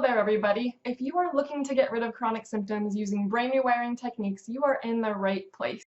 there, everybody. If you are looking to get rid of chronic symptoms using brain rewiring techniques, you are in the right place.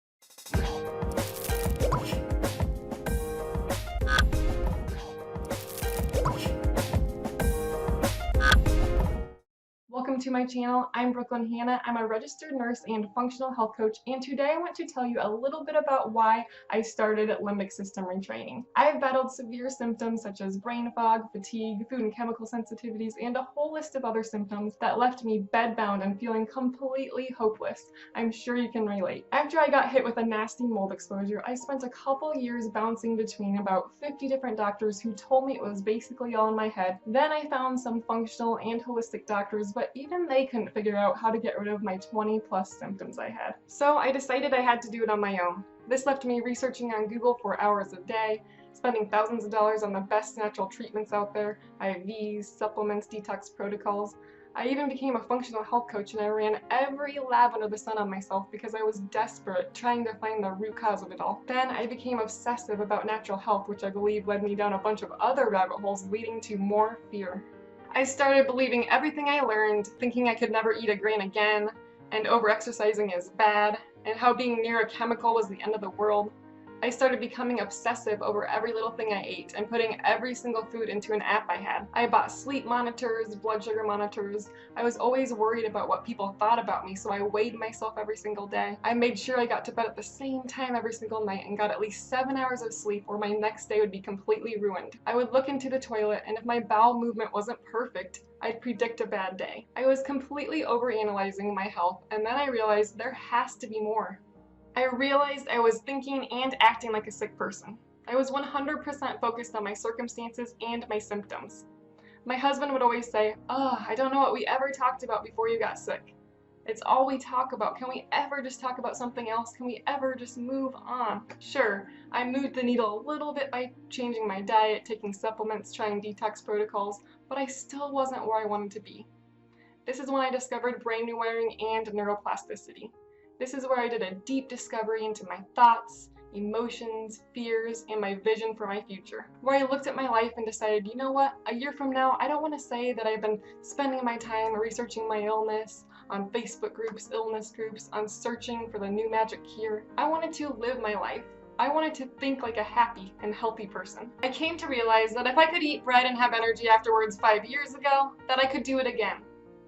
Welcome to my channel. I'm Hanna. I'm a registered nurse and functional health coach, and today I want to tell you a little bit about why I started limbic system retraining. I have battled severe symptoms such as brain fog, fatigue, food and chemical sensitivities, and a whole list of other symptoms that left me bedbound and feeling completely hopeless. I'm sure you can relate. After I got hit with a nasty mold exposure, I spent a couple years bouncing between about 50 different doctors who told me it was basically all in my head. Then I found some functional and holistic doctors, but even they couldn't figure out how to get rid of my 20+ symptoms I had. So I decided I had to do it on my own. This left me researching on Google for hours a day, spending thousands of dollars on the best natural treatments out there, IVs, supplements, detox protocols. I even became a functional health coach, and I ran every lab under the sun on myself because I was desperate trying to find the root cause of it all. Then I became obsessive about natural health, which I believe led me down a bunch of other rabbit holes, leading to more fear. I started believing everything I learned, thinking I could never eat a grain again, and over-exercising is bad, and how being near a chemical was the end of the world. I started becoming obsessive over every little thing I ate and putting every single food into an app I had. I bought sleep monitors, blood sugar monitors. I was always worried about what people thought about me, so I weighed myself every single day. I made sure I got to bed at the same time every single night and got at least 7 hours of sleep, or my next day would be completely ruined. I would look into the toilet, and if my bowel movement wasn't perfect, I'd predict a bad day. I was completely overanalyzing my health, and then I realized there has to be more. I realized I was thinking and acting like a sick person. I was 100% focused on my circumstances and my symptoms. My husband would always say, I don't know what we ever talked about before you got sick. It's all we talk about. Can we ever just talk about something else? Can we ever just move on? Sure, I moved the needle a little bit by changing my diet, taking supplements, trying detox protocols, but I still wasn't where I wanted to be. This is when I discovered brain rewiring and neuroplasticity. This is where I did a deep discovery into my thoughts, emotions, fears, and my vision for my future. Where I looked at my life and decided, you know what, a year from now, I don't want to say that I've been spending my time researching my illness, on Facebook groups, illness groups, on searching for the new magic cure. I wanted to live my life. I wanted to think like a happy and healthy person. I came to realize that if I could eat bread and have energy afterwards 5 years ago, that I could do it again.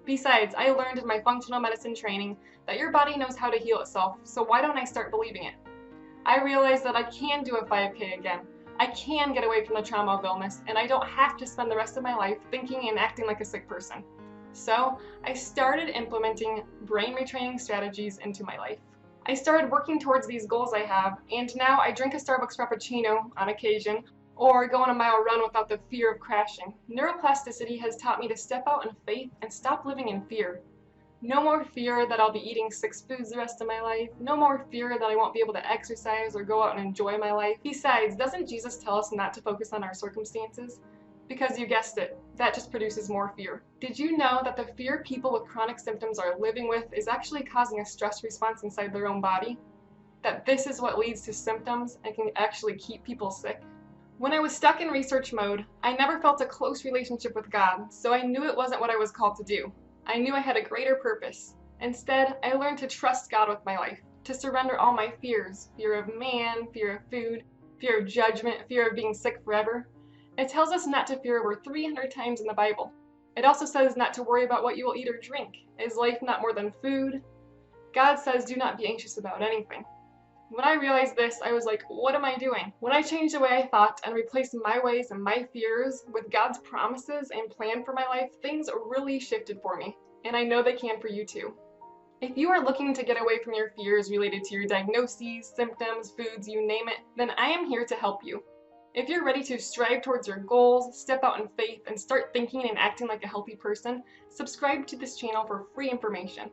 Besides, I learned in my functional medicine training that your body knows how to heal itself, so why don't I start believing it? I realized that I can do a 5K again. I can get away from the trauma of illness, and I don't have to spend the rest of my life thinking and acting like a sick person. So, I started implementing brain retraining strategies into my life. I started working towards these goals I have, and now I drink a Starbucks Frappuccino on occasion, or go on a mile run without the fear of crashing. Neuroplasticity has taught me to step out in faith and stop living in fear. No more fear that I'll be eating 6 foods the rest of my life. No more fear that I won't be able to exercise or go out and enjoy my life. Besides, doesn't Jesus tell us not to focus on our circumstances? Because you guessed it, that just produces more fear. Did you know that the fear people with chronic symptoms are living with is actually causing a stress response inside their own body? That this is what leads to symptoms and can actually keep people sick? When I was stuck in research mode, I never felt a close relationship with God, so I knew it wasn't what I was called to do. I knew I had a greater purpose. Instead, I learned to trust God with my life, to surrender all my fears, fear of man, fear of food, fear of judgment, fear of being sick forever. It tells us not to fear over 300 times in the Bible. It also says not to worry about what you will eat or drink. Is life not more than food? God says do not be anxious about anything. When I realized this, I was like, what am I doing? When I changed the way I thought and replaced my ways and my fears with God's promises and plan for my life, things really shifted for me. And I know they can for you too. If you are looking to get away from your fears related to your diagnoses, symptoms, foods, you name it, then I am here to help you. If you're ready to strive towards your goals, step out in faith, and start thinking and acting like a healthy person, subscribe to this channel for free information.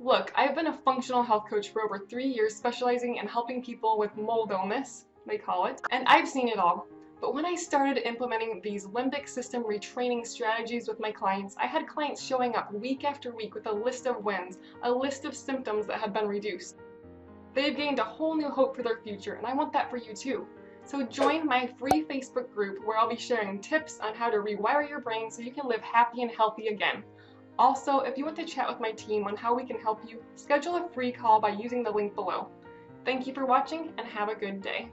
Look, I've been a functional health coach for over 3 years, specializing in helping people with mold illness, they call it, and I've seen it all. But when I started implementing these limbic system retraining strategies with my clients, I had clients showing up week after week with a list of wins, a list of symptoms that had been reduced. They've gained a whole new hope for their future, and I want that for you too. So join my free Facebook group where I'll be sharing tips on how to rewire your brain so you can live happy and healthy again. Also, if you want to chat with my team on how we can help you, schedule a free call by using the link below. Thank you for watching and have a good day.